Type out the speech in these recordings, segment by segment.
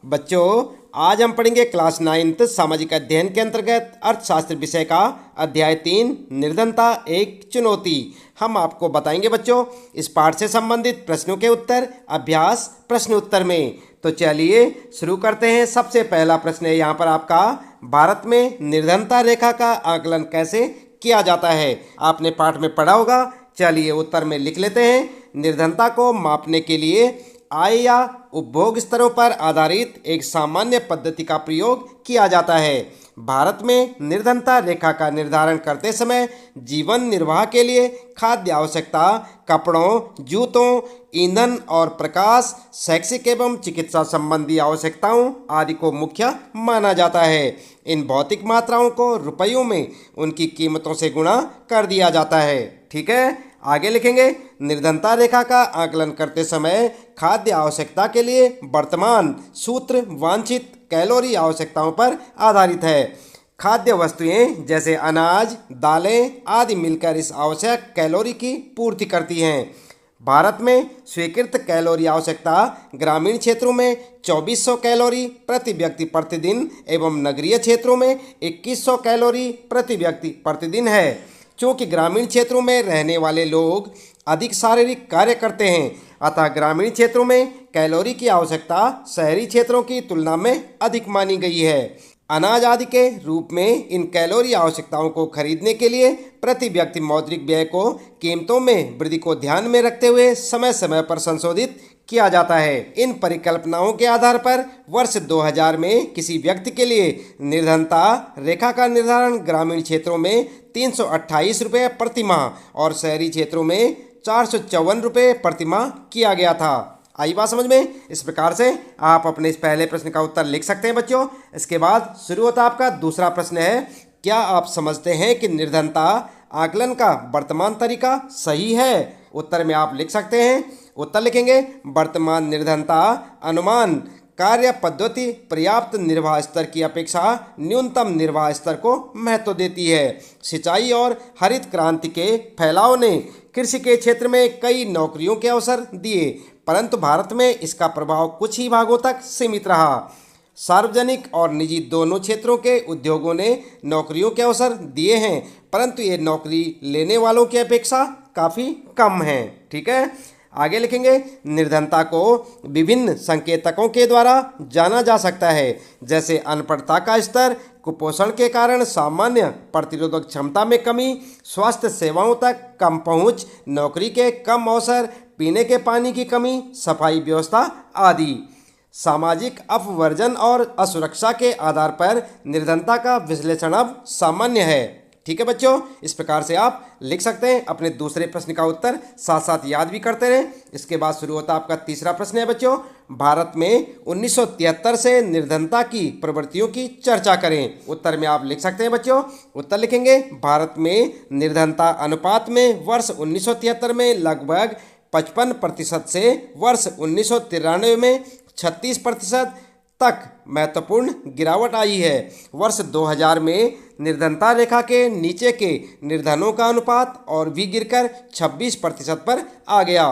बच्चों, आज हम पढ़ेंगे क्लास 9th सामाजिक अध्ययन के अंतर्गत अर्थशास्त्र विषय का अध्याय 3 निर्धनता एक चुनौती। हम आपको बताएंगे बच्चों इस पाठ से संबंधित प्रश्नों के उत्तर अभ्यास प्रश्न उत्तर में। तो चलिए शुरू करते हैं। सबसे पहला प्रश्न है यहाँ पर आपका, भारत में निर्धनता रेखा का आकलन कैसे किया जाता है? आपने पाठ में पढ़ा होगा। चलिए उत्तर में लिख लेते हैं। निर्धनता को मापने के लिए आय या उपभोग स्तरों पर आधारित एक सामान्य पद्धति का प्रयोग किया जाता है। भारत में निर्धनता रेखा का निर्धारण करते समय जीवन निर्वाह के लिए खाद्य आवश्यकता, कपड़ों, जूतों, ईंधन और प्रकाश, शैक्षिक एवं चिकित्सा संबंधी आवश्यकताओं आदि को मुख्य माना जाता है। इन भौतिक मात्राओं को रुपयों में उनकी कीमतों से गुणा कर दिया जाता है। ठीक है, आगे लिखेंगे। निर्धनता रेखा का आकलन करते समय खाद्य आवश्यकता के लिए वर्तमान सूत्र वांछित कैलोरी आवश्यकताओं पर आधारित है। खाद्य वस्तुएं जैसे अनाज, दालें आदि मिलकर इस आवश्यक कैलोरी की पूर्ति करती हैं। भारत में स्वीकृत कैलोरी आवश्यकता ग्रामीण क्षेत्रों में 2400 कैलोरी प्रति व्यक्ति प्रतिदिन एवं नगरीय क्षेत्रों में 2100 कैलोरी प्रति व्यक्ति प्रतिदिन है। चूँकि ग्रामीण क्षेत्रों में रहने वाले लोग अधिक शारीरिक कार्य करते हैं, अतः ग्रामीण क्षेत्रों में कैलोरी की आवश्यकता शहरी क्षेत्रों की तुलना में अधिक मानी गई है। अनाज आदि के रूप में इन कैलोरी आवश्यकताओं को खरीदने के लिए प्रति व्यक्ति मौद्रिक व्यय को कीमतों में वृद्धि को ध्यान में रखते हुए समय समय पर संशोधित किया जाता है। इन परिकल्पनाओं के आधार पर वर्ष 2000 में किसी व्यक्ति के लिए निर्धनता रेखा का निर्धारण ग्रामीण क्षेत्रों में 328 रुपये प्रति माह और शहरी क्षेत्रों में 454 रुपये प्रति माह किया गया था। आई बात समझ में? इस प्रकार से आप अपने इस पहले प्रश्न का उत्तर लिख सकते हैं बच्चों। इसके बाद शुरू होता आपका दूसरा प्रश्न है, क्या आप समझते हैं कि निर्धनता आकलन का वर्तमान तरीका सही है? उत्तर में आप लिख सकते हैं। उत्तर लिखेंगे, वर्तमान निर्धनता अनुमान कार्य पद्धति पर्याप्त निर्वाह स्तर की अपेक्षा न्यूनतम निर्वाह स्तर को महत्व देती है। सिंचाई और हरित क्रांति के फैलाव ने कृषि के क्षेत्र में कई नौकरियों के अवसर दिए, परंतु भारत में इसका प्रभाव कुछ ही भागों तक सीमित रहा। सार्वजनिक और निजी दोनों क्षेत्रों के उद्योगों ने नौकरियों के अवसर दिए हैं, परंतु ये नौकरी लेने वालों की अपेक्षा काफ़ी कम हैं। ठीक है, आगे लिखेंगे। निर्धनता को विभिन्न संकेतकों के द्वारा जाना जा सकता है, जैसे अनपढ़ता का स्तर, कुपोषण के कारण सामान्य प्रतिरोधक क्षमता में कमी, स्वास्थ्य सेवाओं तक कम पहुंच, नौकरी के कम अवसर, पीने के पानी की कमी, सफाई व्यवस्था आदि। सामाजिक अपवर्जन और असुरक्षा के आधार पर निर्धनता का विश्लेषण अब सामान्य है। ठीक है बच्चों, इस प्रकार से आप लिख सकते हैं। अपने दूसरे प्रश्न का उत्तर साथ साथ याद भी करते रहें। इसके बाद शुरू होता आपका तीसरा प्रश्न है बच्चों, भारत में 1973 से निर्धनता की प्रवृत्तियों की चर्चा करें। उत्तर में आप लिख सकते हैं बच्चों। उत्तर लिखेंगे, भारत में निर्धनता अनुपात में वर्ष 1973 में लगभग 55% से वर्ष 1993 में 36% तक महत्वपूर्ण गिरावट आई है। वर्ष 2000 में निर्धनता रेखा के नीचे के निर्धनों का अनुपात और भी गिरकर 26% पर आ गया।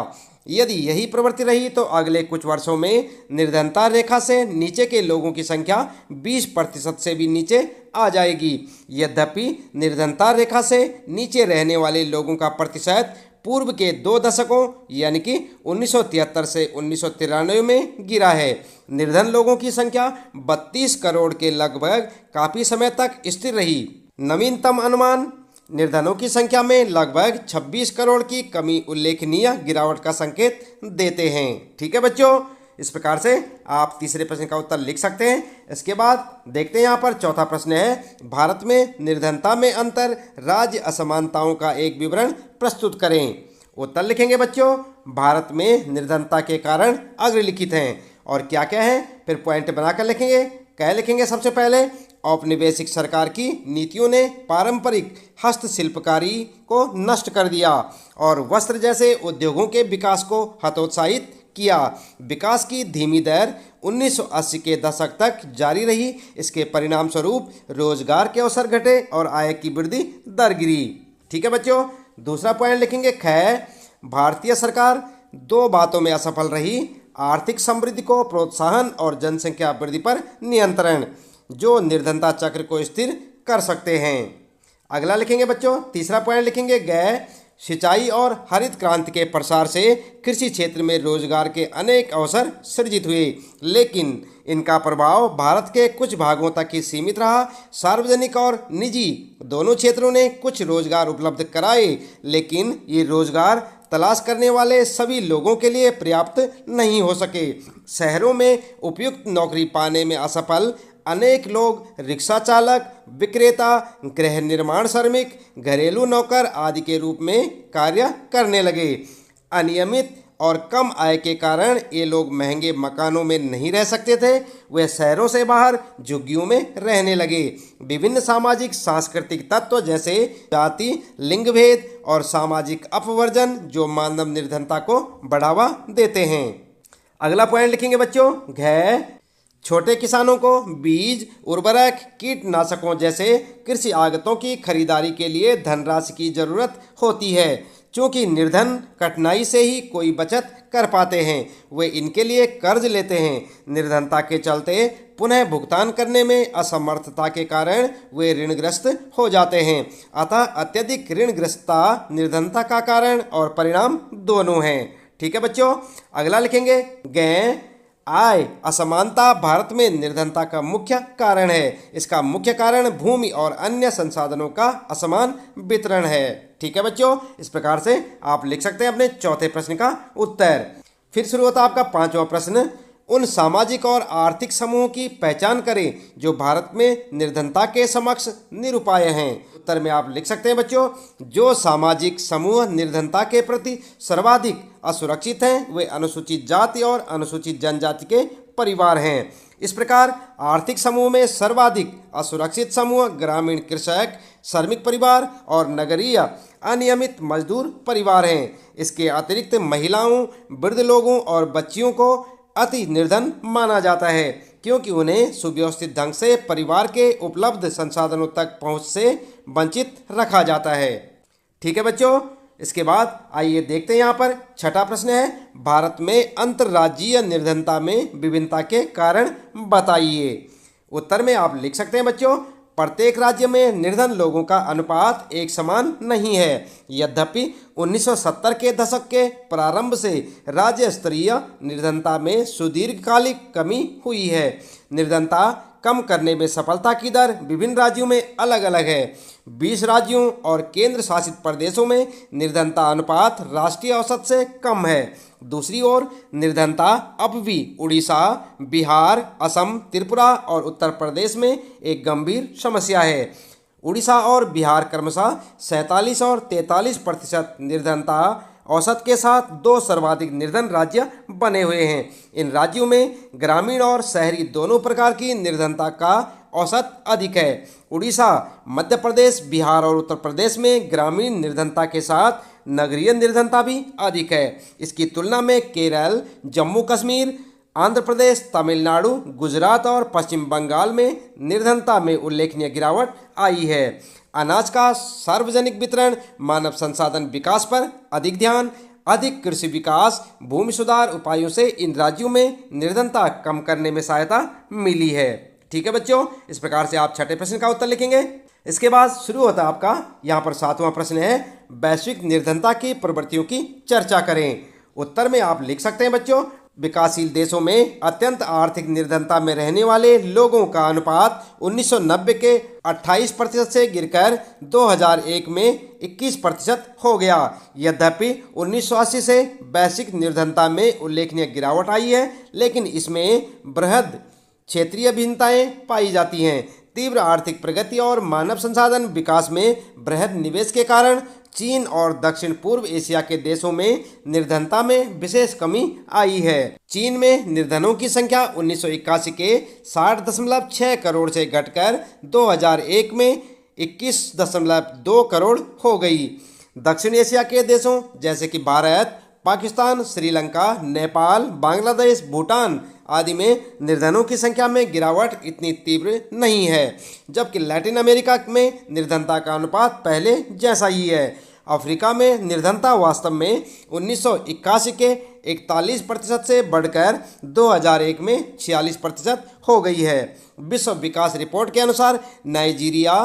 यदि यही प्रवृत्ति रही तो अगले कुछ वर्षों में निर्धनता रेखा से नीचे के लोगों की संख्या 20% से भी नीचे आ जाएगी। यद्यपि निर्धनता रेखा से नीचे रहने वाले लोगों का प्रतिशत पूर्व के 2 दशकों यानी कि 1973 से 1993 में गिरा है। निर्धन लोगों की संख्या 32 करोड़ के लगभग काफ़ी समय तक स्थिर रही। नवीनतम अनुमान निर्धनों की संख्या में लगभग 26 करोड़ की कमी उल्लेखनीय गिरावट का संकेत देते हैं। ठीक है बच्चों, इस प्रकार से आप तीसरे प्रश्न का उत्तर लिख सकते हैं। इसके बाद देखते हैं यहाँ पर चौथा प्रश्न है, भारत में निर्धनता में अंतर राज्य असमानताओं का एक विवरण प्रस्तुत करें। उत्तर लिखेंगे बच्चों, भारत में निर्धनता के कारण अग्रलिखित हैं और क्या क्या है, फिर पॉइंट बनाकर लिखेंगे। क्या लिखेंगे? सबसे पहले, औपनिवेशिक सरकार की नीतियों ने पारंपरिक हस्तशिल्पकारी को नष्ट कर दिया और वस्त्र जैसे उद्योगों के विकास को हतोत्साहित किया। विकास की धीमी दर 1980 के दशक तक जारी रही। इसके परिणाम स्वरूप रोजगार के अवसर घटे और आय की वृद्धि दर गिरी। ठीक है बच्चों, दूसरा पॉइंट लिखेंगे, भारतीय सरकार 2 बातों में असफल रही, आर्थिक समृद्धि को प्रोत्साहन और जनसंख्या वृद्धि पर नियंत्रण, जो निर्धनता चक्र को स्थिर कर सकते हैं। अगला लिखेंगे बच्चों, तीसरा पॉइंट लिखेंगे, गैर सिंचाई और हरित क्रांति के प्रसार से कृषि क्षेत्र में रोजगार के अनेक अवसर सृजित हुए, लेकिन इनका प्रभाव भारत के कुछ भागों तक ही सीमित रहा। सार्वजनिक और निजी दोनों क्षेत्रों ने कुछ रोजगार उपलब्ध कराए, लेकिन ये रोजगार तलाश करने वाले सभी लोगों के लिए पर्याप्त नहीं हो सके। शहरों में उपयुक्त नौकरी पाने में असफल अनेक लोग रिक्शा चालक, विक्रेता, गृह निर्माण श्रमिक, घरेलू नौकर आदि के रूप में कार्य करने लगे। अनियमित और कम आय के कारण ये लोग महंगे मकानों में नहीं रह सकते थे, वे शहरों से बाहर झुग्गियों में रहने लगे। विभिन्न सामाजिक सांस्कृतिक तत्व जैसे जाति, लिंग भेद और सामाजिक अपवर्जन जो मानव निर्धनता को बढ़ावा देते हैं। अगला पॉइंट लिखेंगे बच्चों, घ छोटे किसानों को बीज, उर्वरक, कीटनाशकों जैसे कृषि आगतों की खरीदारी के लिए धनराशि की जरूरत होती है। क्योंकि निर्धन कठिनाई से ही कोई बचत कर पाते हैं, वे इनके लिए कर्ज लेते हैं। निर्धनता के चलते पुनः भुगतान करने में असमर्थता के कारण वे ऋणग्रस्त हो जाते हैं। अतः अत्यधिक ऋणग्रस्तता निर्धनता का कारण और परिणाम दोनों हैं। ठीक है बच्चों, अगला लिखेंगे, गैं आय असमानता भारत में निर्धनता का मुख्य कारण है। इसका मुख्य कारण भूमि और अन्य संसाधनों का असमान वितरण है। ठीक है बच्चों, इस प्रकार से आप लिख सकते हैं अपने चौथे प्रश्न का उत्तर। फिर शुरू होता है आपका पांचवा प्रश्न, उन सामाजिक और आर्थिक समूहों की पहचान करें जो भारत में निर्धनता के समक्ष निरुपाय हैं। उत्तर में आप लिख सकते हैं बच्चों, जो सामाजिक समूह निर्धनता के प्रति सर्वाधिक असुरक्षित हैं वे अनुसूचित जाति और अनुसूचित जनजाति के परिवार हैं। इस प्रकार आर्थिक समूह में सर्वाधिक असुरक्षित समूह ग्रामीण कृषक, श्रमिक परिवार और नगरीय अनियमित मजदूर परिवार हैं। इसके अतिरिक्त महिलाओं, वृद्ध लोगों और बच्चियों को अति निर्धन माना जाता है, क्योंकि उन्हें सुव्यवस्थित ढंग से परिवार के उपलब्ध संसाधनों तक पहुंच से वंचित रखा जाता है। ठीक है बच्चों, इसके बाद आइए देखते हैं यहाँ पर छठा प्रश्न है, भारत में अंतर्राज्यीय निर्धनता में विभिन्नता के कारण बताइए। उत्तर में आप लिख सकते हैं बच्चों, प्रत्येक राज्य में निर्धन लोगों का अनुपात एक समान नहीं है। यद्यपि 1970 के दशक के प्रारंभ से राज्य स्तरीय निर्धनता में सुदीर्घकालिक कमी हुई है। निर्धनता कम करने में सफलता की दर विभिन्न राज्यों में अलग अलग है। 20 राज्यों और केंद्र शासित प्रदेशों में निर्धनता अनुपात राष्ट्रीय औसत से कम है। दूसरी ओर निर्धनता अब भी उड़ीसा, बिहार, असम, त्रिपुरा और उत्तर प्रदेश में एक गंभीर समस्या है। उड़ीसा और बिहार क्रमशः 47 और 43% निर्धनता औसत के साथ दो सर्वाधिक निर्धन राज्य बने हुए हैं। इन राज्यों में ग्रामीण और शहरी दोनों प्रकार की निर्धनता का औसत अधिक है। उड़ीसा, मध्य प्रदेश, बिहार और उत्तर प्रदेश में ग्रामीण निर्धनता के साथ नगरीय निर्धनता भी अधिक है। इसकी तुलना में केरल, जम्मू कश्मीर, आंध्र प्रदेश, तमिलनाडु, गुजरात और पश्चिम बंगाल में निर्धनता में उल्लेखनीय गिरावट आई है। अनाज का सार्वजनिक वितरण, मानव संसाधन विकास पर अधिक ध्यान, अधिक कृषि विकास, भूमि सुधार उपायों से इन राज्यों में निर्धनता कम करने में सहायता मिली है। ठीक है बच्चों, इस प्रकार से आप छठे प्रश्न का उत्तर लिखेंगे। इसके बाद शुरू होता है आपका यहाँ पर सातवां प्रश्न है, वैश्विक निर्धनता की प्रवृत्तियों की चर्चा करें। उत्तर में आप लिख सकते हैं बच्चों, विकासशील देशों में अत्यंत आर्थिक निर्धनता में रहने वाले लोगों का अनुपात 1990 के 28% से गिरकर 2001 में 21% हो गया। यद्यपि 1980 से वैश्विक निर्धनता में उल्लेखनीय गिरावट आई है, लेकिन इसमें बृहद क्षेत्रीय भिन्नताएं पाई जाती हैं। तीव्र आर्थिक प्रगति और मानव संसाधन विकास में बृहद निवेश के कारण चीन और दक्षिण पूर्व एशिया के देशों में निर्धनता में विशेष कमी आई है। चीन में निर्धनों की संख्या 1981 के 60.6 करोड़ से घटकर 2001 में 21.2 करोड़ हो गई। दक्षिण एशिया के देशों जैसे कि भारत, पाकिस्तान, श्रीलंका, नेपाल, बांग्लादेश, भूटान आदि में निर्धनों की संख्या में गिरावट इतनी तीव्र नहीं है, जबकि लैटिन अमेरिका में निर्धनता का अनुपात पहले जैसा ही है। अफ्रीका में निर्धनता वास्तव में 1981 के 41% से बढ़कर 2001 में 46% हो गई है। विश्व विकास रिपोर्ट के अनुसार नाइजीरिया,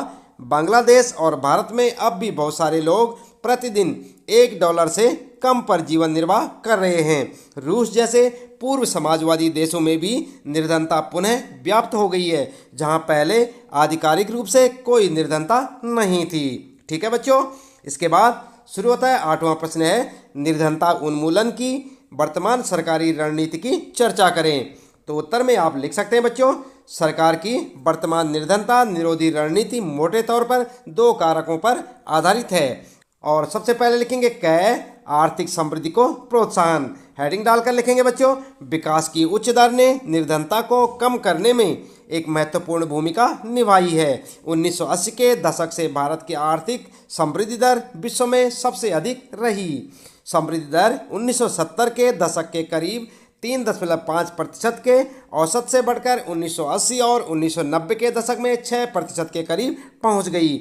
बांग्लादेश और भारत में अब भी बहुत सारे लोग प्रतिदिन $1 से कम पर जीवन निर्वाह कर रहे हैं। रूस जैसे पूर्व समाजवादी देशों में भी निर्धनता पुनः व्याप्त हो गई है, जहां पहले आधिकारिक रूप से कोई निर्धनता नहीं थी। ठीक है बच्चों, इसके बाद शुरू होता है 8वां प्रश्न है, निर्धनता उन्मूलन की वर्तमान सरकारी रणनीति की चर्चा करें। तो उत्तर में आप लिख सकते हैं बच्चों, सरकार की वर्तमान निर्धनता निरोधी रणनीति मोटे तौर पर 2 कारकों पर आधारित है। और सबसे पहले लिखेंगे क, आर्थिक समृद्धि को प्रोत्साहन। हेडिंग डालकर लिखेंगे बच्चों, विकास की उच्च दर ने निर्धनता को कम करने में एक महत्वपूर्ण भूमिका निभाई है। 1980 के दशक से भारत की आर्थिक समृद्धि दर विश्व में सबसे अधिक रही। समृद्धि दर 1970 के दशक के करीब 3.5% के औसत से बढ़कर 1980 और 1990 के दशक में 6% के करीब पहुंच गई।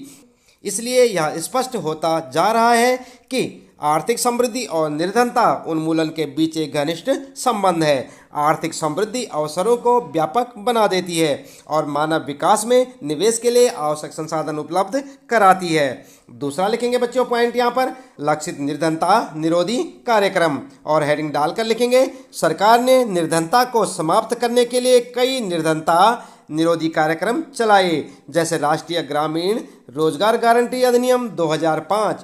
इसलिए यह स्पष्ट होता जा रहा है कि आर्थिक समृद्धि और निर्धनता उन्मूलन के बीच एक घनिष्ठ संबंध है। आर्थिक समृद्धि अवसरों को व्यापक बना देती है और मानव विकास में निवेश के लिए आवश्यक संसाधन उपलब्ध कराती है। दूसरा लिखेंगे बच्चों पॉइंट यहाँ पर, लक्षित निर्धनता निरोधी कार्यक्रम। और हेडिंग डालकर लिखेंगे, सरकार ने निर्धनता को समाप्त करने के लिए कई निर्धनता निरोधी कार्यक्रम चलाए, जैसे राष्ट्रीय ग्रामीण रोजगार गारंटी अधिनियम 2005,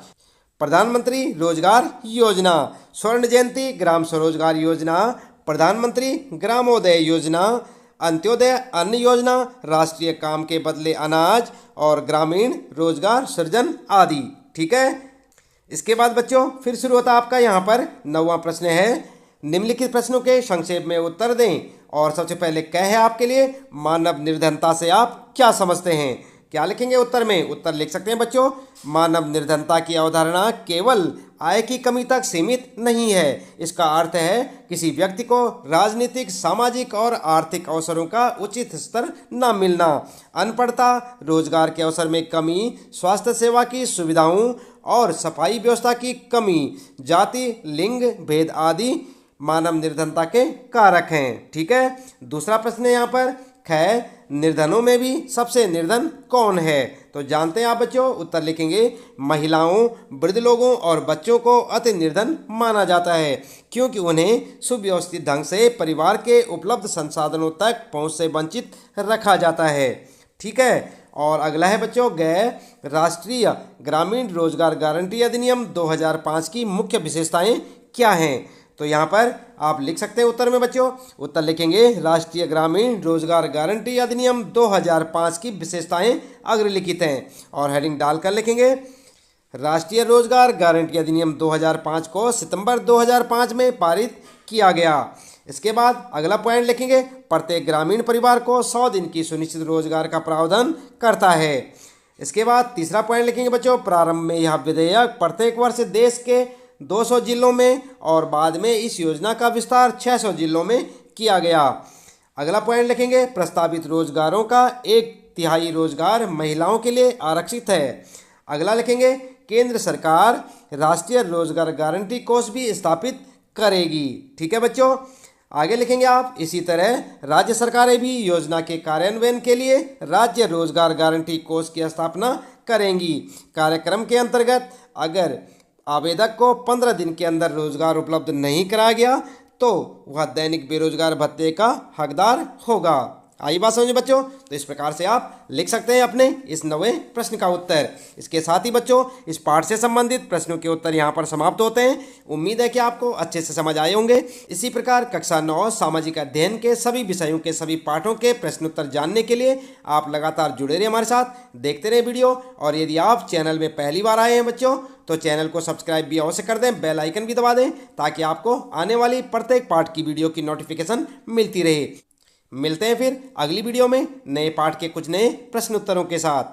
प्रधानमंत्री रोजगार योजना, स्वर्ण जयंती ग्राम स्वरोजगार योजना, प्रधानमंत्री ग्रामोदय योजना, अंत्योदय अन्न योजना, राष्ट्रीय काम के बदले अनाज और ग्रामीण रोजगार सृजन आदि। ठीक है, इसके बाद बच्चों फिर शुरू होता आपका यहाँ पर 9वां प्रश्न है, निम्नलिखित प्रश्नों के संक्षेप में उत्तर दें। और सबसे पहले क्या है आपके लिए, मानव निर्धनता से आप क्या समझते हैं। क्या लिखेंगे उत्तर में, उत्तर लिख सकते हैं बच्चों, मानव निर्धनता की अवधारणा केवल आय की कमी तक सीमित नहीं है। इसका अर्थ है किसी व्यक्ति को राजनीतिक, सामाजिक और आर्थिक अवसरों का उचित स्तर न मिलना, अनपढ़ता, रोजगार के अवसर में कमी, स्वास्थ्य सेवा की सुविधाओं और सफाई व्यवस्था की कमी, जाति, लिंग भेद आदि मानव निर्धनता के कारक हैं। ठीक है, दूसरा प्रश्न है यहाँ पर, ख, निर्धनों में भी सबसे निर्धन कौन है। तो जानते हैं आप बच्चों, उत्तर लिखेंगे, महिलाओं, वृद्ध लोगों और बच्चों को अति निर्धन माना जाता है, क्योंकि उन्हें सुव्यवस्थित ढंग से परिवार के उपलब्ध संसाधनों तक पहुंच से वंचित रखा जाता है। ठीक है, और अगला है बच्चों ग, राष्ट्रीय ग्रामीण रोजगार गारंटी अधिनियम 2005 की मुख्य विशेषताएं क्या हैं। तो यहाँ पर आप लिख सकते हैं उत्तर में बच्चों, उत्तर लिखेंगे, राष्ट्रीय ग्रामीण रोजगार गारंटी अधिनियम 2005 की विशेषताएं अग्रलिखित हैं। और हेडिंग डालकर लिखेंगे, राष्ट्रीय रोजगार गारंटी अधिनियम 2005 को सितंबर 2005 में पारित किया गया। इसके बाद अगला पॉइंट लिखेंगे, प्रत्येक ग्रामीण परिवार को 100 दिन की सुनिश्चित रोजगार का प्रावधान करता है। इसके बाद तीसरा पॉइंट लिखेंगे बच्चों, प्रारंभ में यह विधेयक प्रत्येक वर्ष देश के 200 जिलों में और बाद में इस योजना का विस्तार 600 जिलों में किया गया। अगला पॉइंट लिखेंगे, प्रस्तावित रोजगारों का 1/3 रोजगार महिलाओं के लिए आरक्षित है। अगला लिखेंगे, केंद्र सरकार राष्ट्रीय रोजगार गारंटी कोष भी स्थापित करेगी। ठीक है बच्चों, आगे लिखेंगे आप, इसी तरह राज्य सरकारें भी योजना के कार्यान्वयन के लिए राज्य रोजगार गारंटी कोष की स्थापना करेंगी। कार्यक्रम के अंतर्गत अगर आवेदक को 15 दिन के अंदर रोजगार उपलब्ध नहीं कराया गया तो वह दैनिक बेरोजगार भत्ते का हकदार होगा। आई बात समझे बच्चों। तो इस प्रकार से आप लिख सकते हैं अपने इस 9वें प्रश्न का उत्तर। इसके साथ ही बच्चों इस पाठ से संबंधित प्रश्नों के उत्तर यहाँ पर समाप्त होते हैं। उम्मीद है कि आपको अच्छे से समझ आए होंगे। इसी प्रकार कक्षा 9 सामाजिक अध्ययन के सभी विषयों के सभी पाठों के प्रश्नोत्तर जानने के लिए आप लगातार जुड़े रहिए हमारे साथ, देखते रहे वीडियो। और यदि आप चैनल में पहली बार आए हैं बच्चों तो चैनल को सब्सक्राइब भी अवश्य कर दें, बेल आइकन भी दबा दें ताकि आपको आने वाली प्रत्येक पाठ की वीडियो की नोटिफिकेशन मिलती रहे। मिलते हैं फिर अगली वीडियो में नए पाठ के कुछ नए प्रश्न उत्तरों के साथ।